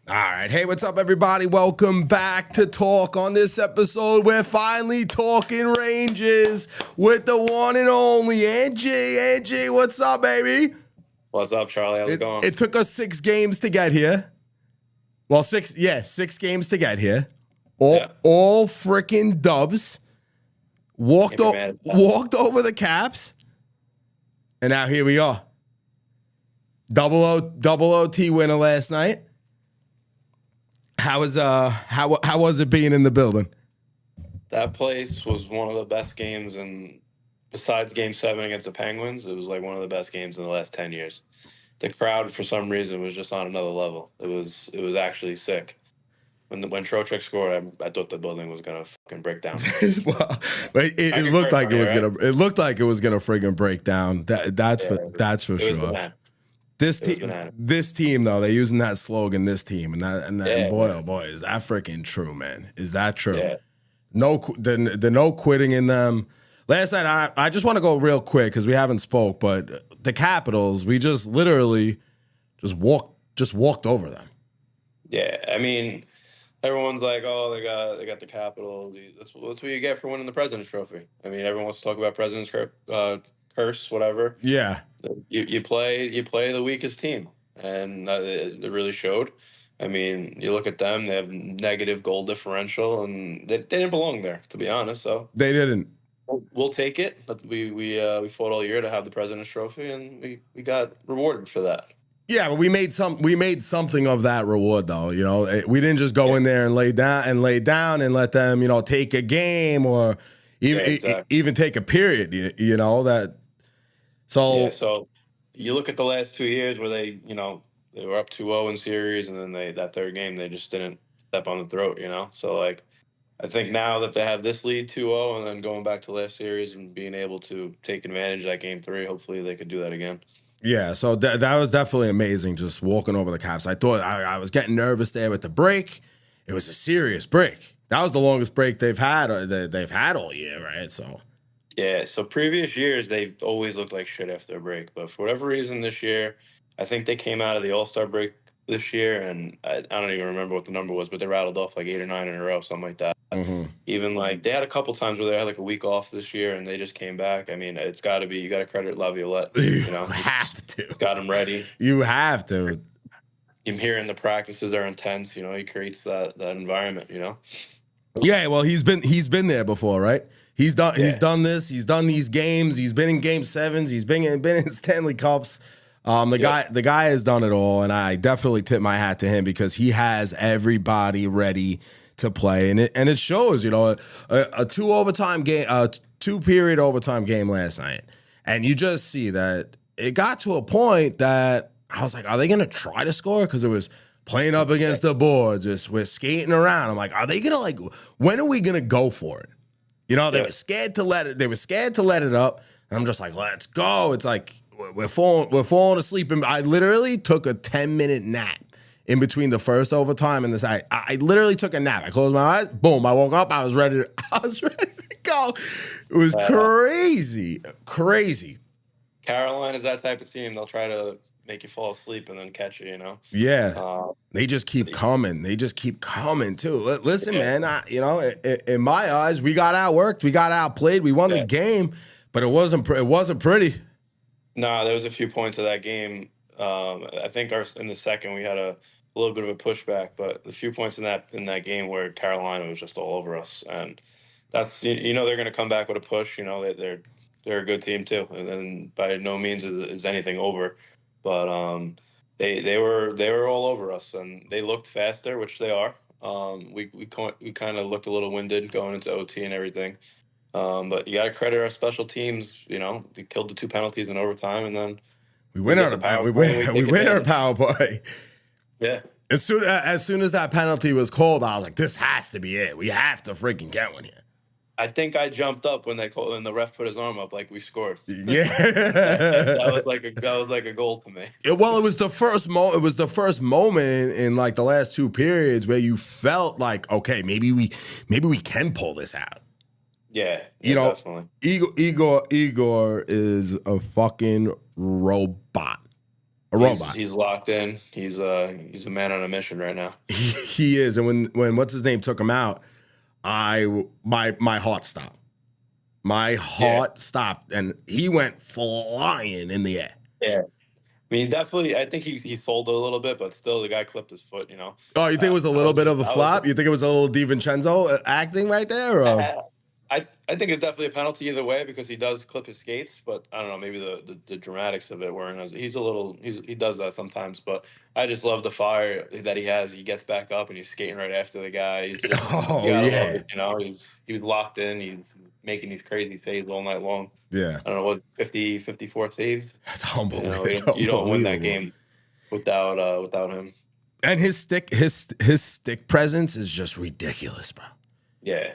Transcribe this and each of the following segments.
All right. Hey, what's up, everybody? Welcome back to Talk. On this episode, we're finally talking Rangers with the one and only Angie. Angie, what's up, baby? What's up, Charlie? How's it going? It took us 6 games to get here. Well, 6 games to get here. All freaking dubs. Walked over the Caps. And now here we are. Double OT winner last night. How was it being in the building? That place was one of the best games, and besides Game 7 against the Penguins, it was like one of the best games in the last 10 years. The crowd, for some reason, was just on another level. It was actually sick. When Trocheck scored, I thought the building was gonna fucking break down. Well, it looked like it was gonna. It looked like it was gonna friggin' break down. That's for sure. This team though, they're using that slogan. This team and boy, oh boy, is that freaking true, man? Is that true? Yeah. The no quitting in them. Last night, I just want to go real quick because we haven't spoke, but the Capitals, we just literally walked over them. Yeah, I mean, everyone's like, oh, they got the Capitals. That's what you get for winning the President's Trophy. I mean, everyone wants to talk about President's curse, whatever. Yeah. You play the weakest team, and it really showed. I mean, you look at them; they have negative goal differential, and they didn't belong there, to be honest. So they didn't. We'll take it. But we fought all year to have the President's Trophy, and we got rewarded for that. Yeah, but we made something of that reward, though. You know, we didn't just go in there and lay down and let them, take a game or even take a period. You know that. So you look at the last 2 years where they were up 2-0 in series, and then that third game they just didn't step on the throat, So like, I think now that they have this lead 2-0 and then going back to last series and being able to take advantage of that game 3, hopefully they could do that again. Yeah, so that was definitely amazing, just walking over the Caps. I thought I was getting nervous there with the break. It was a serious break. That was the longest break they've had all year, right? So. Yeah, so previous years, they've always looked like shit after a break. But for whatever reason this year, I think they came out of the All-Star break this year, and I don't even remember what the number was, but they rattled off like 8 or 9 in a row, something like that. Mm-hmm. Even like they had a couple times where they had like a week off this year, and they just came back. I mean, it's got to be, you got to credit Laviolette. You have to. Got him ready. You have to. I'm hearing the practices are intense. He creates that environment. Yeah, well, he's been there before, right? He's done this. He's done these games. He's been in Game 7s. He's been in Stanley Cups. The guy has done it all, and I definitely tip my hat to him because he has everybody ready to play, and it shows. A 2-period overtime game last night, and you just see that it got to a point that I was like, are they going to try to score? Because it was playing up against the boards, we're skating around. I'm like, are they gonna when are we gonna go for it? They were scared to let it. They were scared to let it up. And I'm just like, let's go. It's like we're falling asleep. And I literally took a 10-minute nap in between the first overtime and this. I literally took a nap. I closed my eyes. Boom. I woke up. I was ready to go. It was crazy. Carolina is that type of team. They'll try to make you fall asleep and then catch you, Yeah. They just keep coming. They just keep coming, too. Listen, man, in my eyes, we got outworked. We got outplayed. We won the game, but it wasn't pretty. No, there was a few points of that game. I think in the second we had a little bit of a pushback, but the few points in that game where Carolina was just all over us. And that's, they're going to come back with a push. They're a good team, too. And then by no means is anything over. But they were all over us, and they looked faster, which they are. We kind of looked a little winded going into OT and everything. But you got to credit our special teams. They killed the 2 penalties in overtime, and then we win our power play. Yeah. As soon as that penalty was called, I was like, this has to be it. We have to freaking get one here. I think I jumped up when the ref put his arm up, like we scored. Yeah, that was like a goal to me. Well, it was the first moment in like the last 2 periods where you felt like, okay, maybe we can pull this out. Yeah, definitely. Igor is a fucking robot. A robot. He's locked in. He's a man on a mission right now. He is. And when what's his name took him out, my heart stopped. My heart stopped, and he went flying in the air. Yeah. I mean, definitely, I think he sold it a little bit, but still, the guy clipped his foot, you know. Oh, you think it was a little bit of a flop? You think it was a little DiVincenzo acting right there? Or? I think it's definitely a penalty either way because he does clip his skates, but I don't know, maybe the dramatics of it wearing he does that sometimes, but I just love the fire that he has. He gets back up and he's skating right after the guy. He's just, oh yeah, love it, you know, he was locked in. He's making these crazy saves all night long. Yeah, I don't know what 54 saves. That's unbelievable. You don't win that game without him. And his stick presence is just ridiculous, bro. Yeah.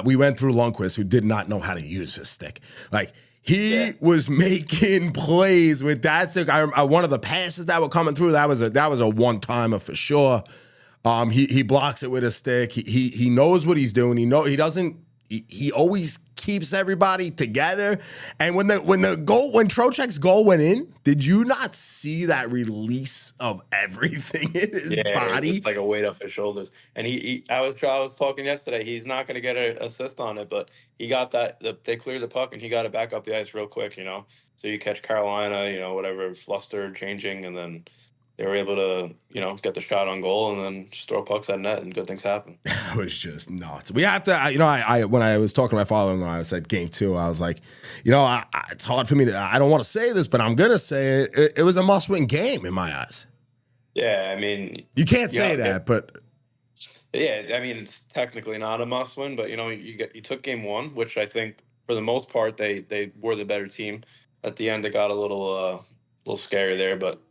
We went through Lundqvist, who did not know how to use his stick. Like, he was making plays with that stick. One of the passes that were coming through, that was a one-timer for sure. He blocks it with his stick. He knows what he's doing. He always keeps everybody together. And when Trocheck's goal went in, did you not see that release of everything in his body? Just like a weight off his shoulders. And I was talking yesterday. He's not going to get an assist on it, but he got that. They cleared the puck and he got it back up the ice real quick. You know, so you catch Carolina, you know, whatever flustered, changing, and then they were able to, you know, get the shot on goal and then just throw pucks at net and good things happen. It was just nuts. We have to, you know, I when I was talking to my father-in-law, I was at game 2, I was like, you know, it's hard for me to, I don't want to say this, but I'm going to say it. It was a must-win game in my eyes. Yeah, I mean. You can't say that, but. Yeah, I mean, it's technically not a must-win, but, you know, you took game 1, which I think, for the most part, they were the better team. At the end, they got a little scary there, but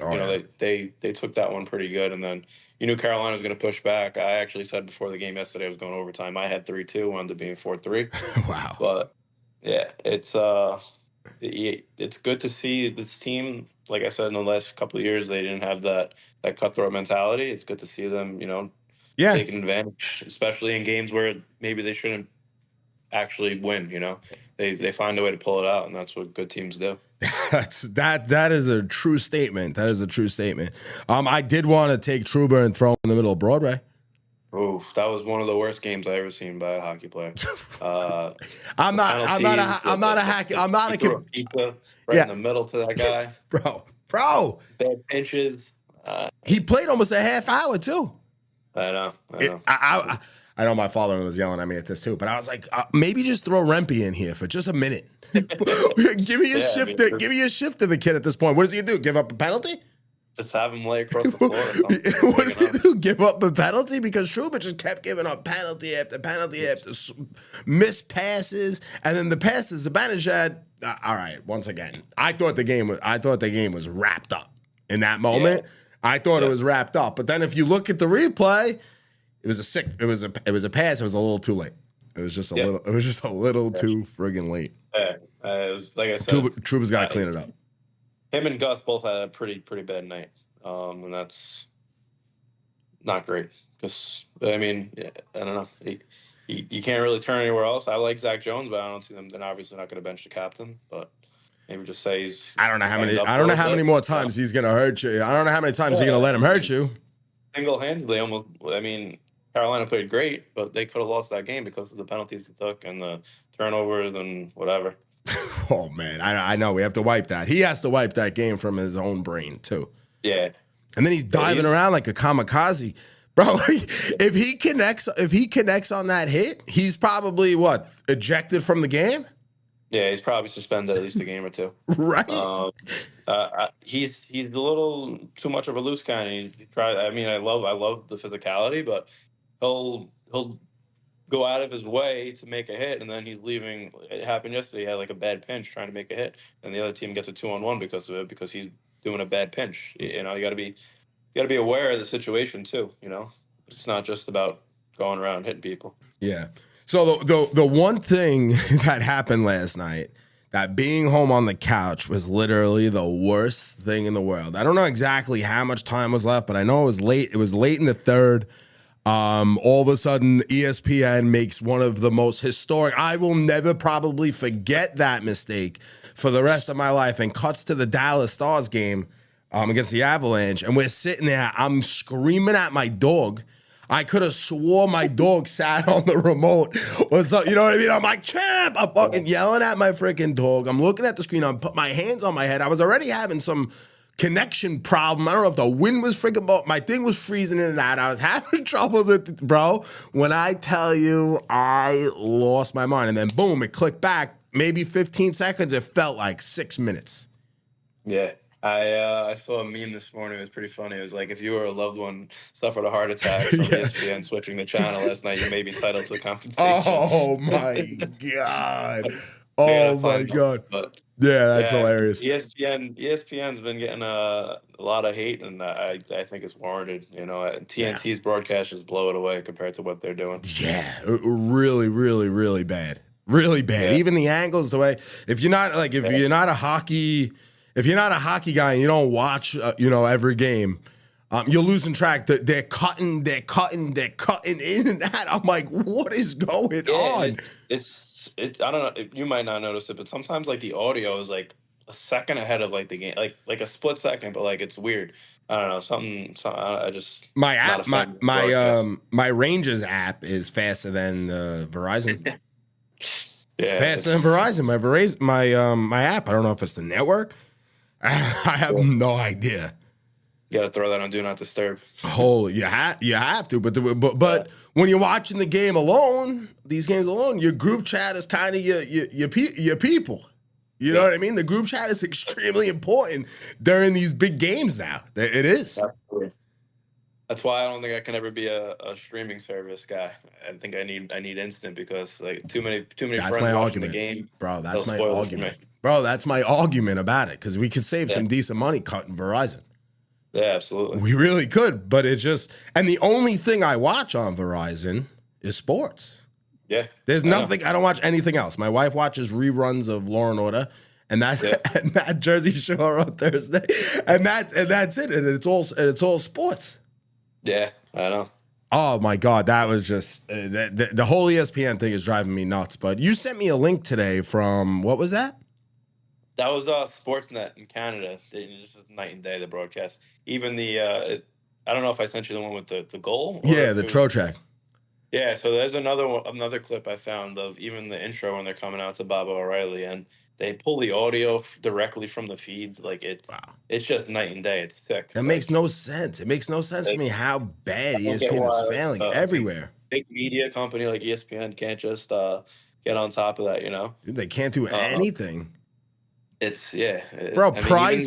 they took that one pretty good. And then you knew Carolina was going to push back. I actually said before the game yesterday I was going overtime. I had 3-2, wound up being 4-3. Wow. But yeah, it's good to see this team. Like I said, in the last couple of years, they didn't have that cutthroat mentality. It's good to see them, you know, taking advantage, especially in games where maybe they shouldn't actually win. You know, they find a way to pull it out, and that's what good teams do. That is a true statement. That is a true statement. I did want to take Trouba and throw him in the middle of Broadway. Oh, that was one of the worst games I ever seen by a hockey player. I'm not a hacky. I'm not a pizza right in the middle to that guy, bro. Bad pinches. He played almost a half hour too. I know. I know my father was yelling at me at this too, but I was like, maybe just throw Rempe in here for just a minute. Give me a shift. Give me a shift to the kid at this point. What does he do? Give up a penalty? Just have him lay across the floor. What does he do? Give up a penalty? Because Trouba just kept giving up penalty after penalty after missed passes, and then the passes to Zibanejad. All right, once again, I thought the game was wrapped up in that moment. Yeah. I thought it was wrapped up, but then if you look at the replay. It was a pass. It was a little too late. It was just a little. It was just a little too friggin' late. Yeah, it was like I said. Trouba's got to clean it up. Him and Gus both had a pretty bad night, and that's not great. Because I mean, I don't know. You can't really turn anywhere else. I like Zach Jones, but I don't see them. They're obviously not going to bench the captain, but. Maybe just say he's. I don't know how many more times he's going to hurt you. I don't know how many times he's going to let him hurt you. Single-handedly, almost. I mean. Carolina played great, but they could have lost that game because of the penalties they took and the turnovers and whatever. Oh, man. I know. We have to wipe that. He has to wipe that game from his own brain, too. Yeah. And then he's diving around like a kamikaze. Bro, if he connects on that hit, he's probably, ejected from the game? Yeah, he's probably suspended at least a game or two. Right. He's a little too much of a loose cannon. I love the physicality, but he'll go out of his way to make a hit, and then he's leaving. It happened yesterday. He had like a bad pinch trying to make a hit, and the other team gets a 2-on-1 because of it, because he's doing a bad pinch. You know, you got to be aware of the situation too. You know, it's not just about going around hitting people. Yeah. So the one thing that happened last night, that being home on the couch was literally the worst thing in the world. I don't know exactly how much time was left, but I know it was late. It was late in the third. All of a sudden, ESPN makes one of the most historic. I will never probably forget that mistake for the rest of my life, and cuts to the Dallas Stars game against the Avalanche, and we're sitting there. I'm screaming at my dog. I could have swore my dog sat on the remote or something. You know what I mean? I'm like, champ. I'm fucking yelling at my freaking dog. I'm looking at the screen. I'm putting my hands on my head. I was already having some connection problem. I don't know if the wind was freaking, but my thing was freezing in and out. I was having troubles with it, bro. When I tell you, I lost my mind. And then boom, it clicked back. Maybe 15 seconds. It felt like 6 minutes. Yeah. I saw a meme this morning. It was pretty funny. It was like, if you or a loved one suffered a heart attack from ESPN switching the channel last night, you may be entitled to compensation. Oh, my God. Oh, my God. But yeah, that's hilarious. ESPN's been getting a lot of hate, and I think it's warranted. You know, TNT's broadcast just blow it away compared to what they're doing. Yeah, really, really, really bad. Really bad. Yeah. Even the angles, the way, if you're not a hockey guy and you don't watch, every game, you're losing track. They're cutting in and out. I'm like, what is going on? I don't know. You might not notice it, but sometimes like the audio is like a second ahead of like the game, like a split second, but like it's weird. I don't know, something. I just my app, my Rangers app is faster than Verizon. Yeah, faster than Verizon. My app. I don't know if it's the network. I have no idea. You got to throw that on Do Not Disturb. Oh, you have to. But when you're watching the game alone, these games alone, your group chat is kind of your people. You know what I mean? The group chat is extremely important during these big games now. It is. Absolutely. That's why I don't think I can ever be a streaming service guy. I think I need instant, because like too many friends watching the game. Bro, that's my argument. Bro, that's my argument about it, because we could save some decent money cutting Verizon. Yeah, absolutely. We really could, but it just, and the only thing I watch on Verizon is sports. Yeah. There's nothing, I don't watch anything else. My wife watches reruns of Law and Order and that Jersey Shore on Thursday. And that's it. And it's all sports. Yeah, I know. Oh my God, that was just the whole ESPN thing is driving me nuts. But you sent me a link today from, what was that? That was Sportsnet in Canada. Just night and day, the broadcast. Even the I don't know if I sent you the one with the goal. Yeah, the Trocheck. Yeah, so there's another clip I found of even the intro when they're coming out to Bob O'Reilly, and they pull the audio directly from the feeds. Like it's just night and day. It's sick. That makes no sense. It makes no sense to me how bad ESPN is failing everywhere. Big media company like ESPN can't just get on top of that. You know, they can't do anything. It's bro. Prize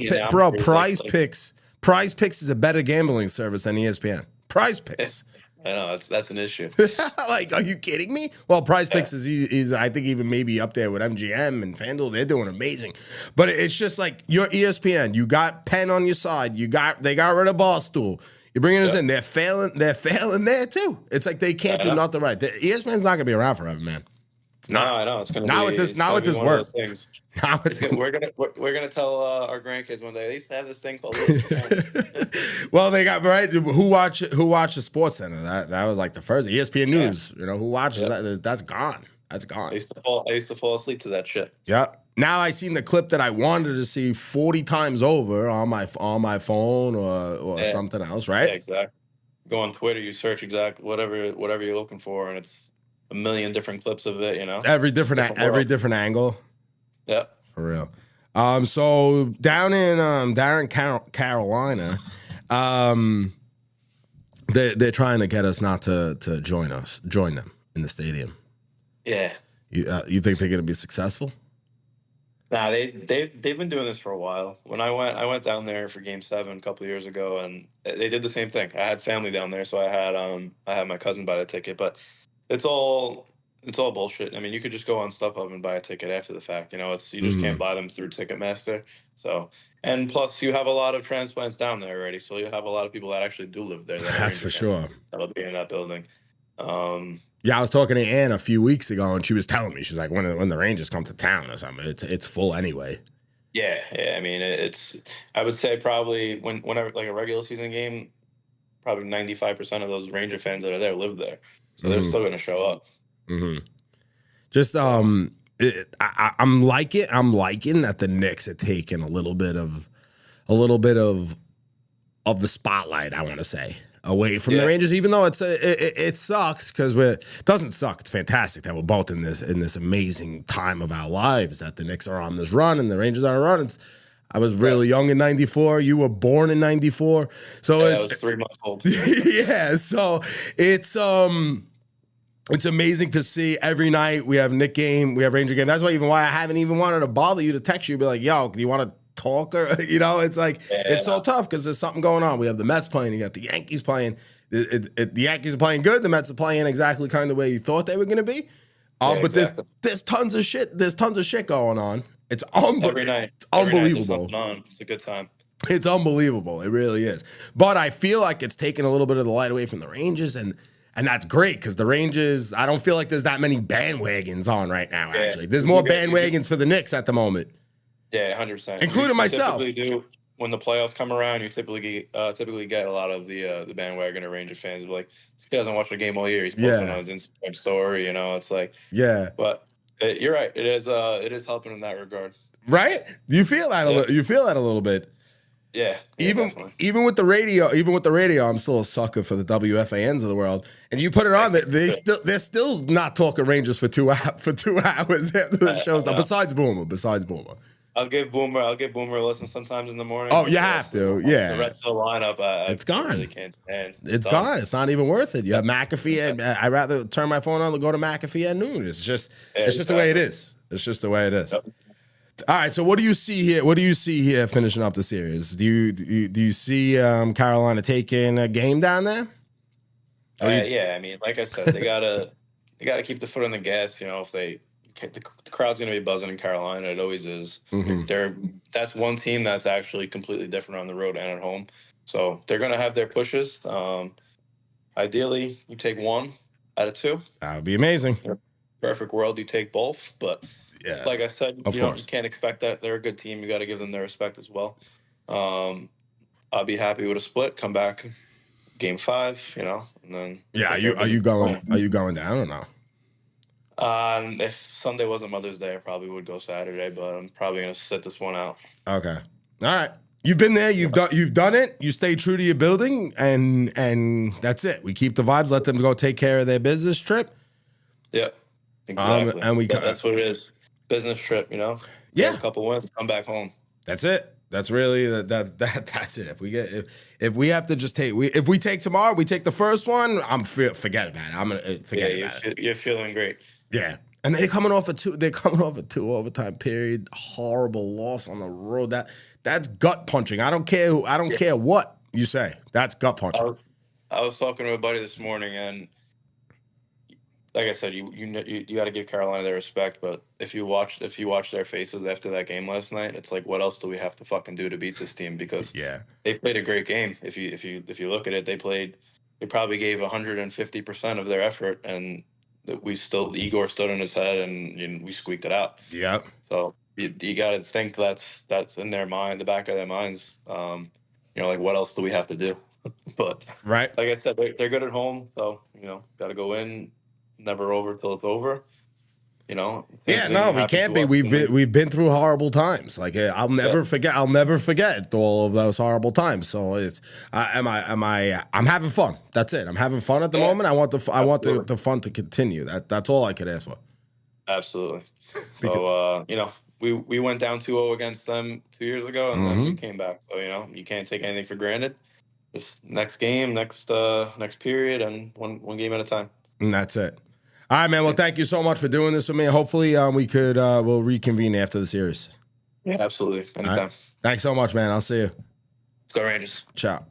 Picks is a better gambling service than ESPN. Prize Picks. I know that's an issue. Like, are you kidding me? Well, Prize Picks is I think even maybe up there with MGM and FanDuel. They're doing amazing, but it's just like your ESPN. You got Penn on your side. They got rid of Barstool. You're bringing us in. They're failing. They're failing there too. It's like they can't do nothing right. ESPN's not gonna be around forever, man. No, I know it's gonna not be, with this work. We're gonna tell our grandkids one day they used to have this thing called. Well, they got right. Who watched the Sports Center? That was like the first ESPN News. You know who watches that? That's gone. That's gone. I used to fall asleep to that shit. Yeah. Now I seen the clip that I wanted to see 40 times over on my phone or something else. Right. Yeah, exactly. Go on Twitter. You search exactly whatever you're looking for, and it's a million different clips of it, you know. Every different angle. Yeah. For real. So down in Carolina, they're trying to get us not to join them in the stadium. Yeah. You think they're gonna be successful? Nah, they've been doing this for a while. When I went down there for Game 7 a couple of years ago, and they did the same thing. I had family down there, so I had my cousin buy the ticket, but it's all bullshit. I mean, you could just go on StubHub and buy a ticket after the fact. You know, you just can't buy them through Ticketmaster. So, and plus, you have a lot of transplants down there already. So you have a lot of people that actually do live there. That's for sure. That'll be in that building. Yeah, I was talking to Ann a few weeks ago, and she was telling me, she's like, when the Rangers come to town or something, it's full anyway. Yeah. I mean, I would say probably whenever like a regular season game, probably 95% of those Ranger fans that are there live there. So they're still going to show up. Mm-hmm. Just I'm liking that the Knicks are taking a little bit of a little bit of the spotlight, I want to say, away from the Rangers, even though it sucks because it doesn't suck. It's fantastic that we're both in this amazing time of our lives, that the Knicks are on this run and the Rangers are on a run. I was really young in '94. You were born in '94, so I was 3 months old. Yeah, so it's amazing to see every night. We have Knick game, we have Ranger game. That's why I haven't even wanted to bother you to text you, be like, yo, do you want to talk? Or it's like it's so tough because there's something going on. We have the Mets playing, you got the Yankees playing. The Yankees are playing good. The Mets are playing exactly kind of the way you thought they were going to be. But exactly. there's tons of shit. There's tons of shit going on. It's every night. It's unbelievable. Every night it's a good time. It's unbelievable. It really is. But I feel like it's taken a little bit of the light away from the Rangers, and that's great because the Rangers, I don't feel like there's that many bandwagons on right now, actually. There's more bandwagons for the Knicks at the moment. Yeah, 100%. Including myself. When the playoffs come around, you typically get a lot of the bandwagon or Ranger fans be like, this guy hasn't watched a game all year. He's posting on his Instagram story, it's like, but you're right. It is helping in that regard. Right? You feel that you feel that a little bit. Yeah. Even with the radio, I'm still a sucker for the WFANs of the world. And you put it on, they're still not talking Rangers for 2 hours after the show's done. Besides Boomer. I'll give Boomer a listen sometimes in the morning. Oh, you have to, yeah. The rest of the lineup, it's gone. I really can't stand. It's gone. It's not even worth it. You have McAfee, and I'd rather turn my phone on than go to McAfee at noon. It's just the way it is. It's just the way it is. Yep. All right. So what do you see here? What do you see here finishing up the series? Do you see Carolina taking a game down there? Yeah. I mean, like I said, they gotta keep the foot on the gas. If the crowd's going to be buzzing in Carolina. It always is. Mm-hmm. That's one team that's actually completely different on the road and at home. So they're going to have their pushes. Ideally, you take 1 out of 2. That would be amazing. Perfect world, you take both. But like I said, you can't expect that. They're a good team. You got to give them their respect as well. I'll be happy with a split. Come back, game 5. And then are you going down or no? If Sunday wasn't Mother's Day, I probably would go Saturday, but I'm probably going to sit this one out. Okay. All right. You've been there. You've done it. You stay true to your building, and that's it. We keep the vibes. Let them go take care of their business trip. Yeah, exactly. And that's what it is. Business trip, Yeah. A couple wins, come back home. That's it. That's really that's it. If we have to just if we take tomorrow, we take the first one. Forget about it. I'm gonna forget about it. You're feeling great. Yeah, and they're coming off a 2 overtime period. Horrible loss on the road. That's gut punching. I don't care what you say. That's gut punching. I was talking to a buddy this morning, and like I said, you got to give Carolina their respect. But if you watch their faces after that game last night, it's like, what else do we have to fucking do to beat this team? Because they played a great game. If you look at it, they probably gave 150% of their effort, and Igor stood on his head and we squeaked it out. Yeah. So you got to think that's in their mind, the back of their minds. Like, what else do we have to do? But right, like I said, they're good at home, so got to go in. Never over till it's over. Yeah, no, we can't be. We've been through horrible times. Like I'll never forget. I'll never forget all of those horrible times. So it's I'm having fun. That's it. I'm having fun at the moment. I want the fun to continue. That's all I could ask for. Absolutely. So we went down 2-0 against them 2 years ago, and then we came back. So you can't take anything for granted. Just next game, next period, and one game at a time. And that's it. All right, man. Well, thank you so much for doing this with me. Hopefully, we'll reconvene after the series. Yeah, absolutely. Anytime. Right. Thanks so much, man. I'll see you. Let's go Rangers. Ciao.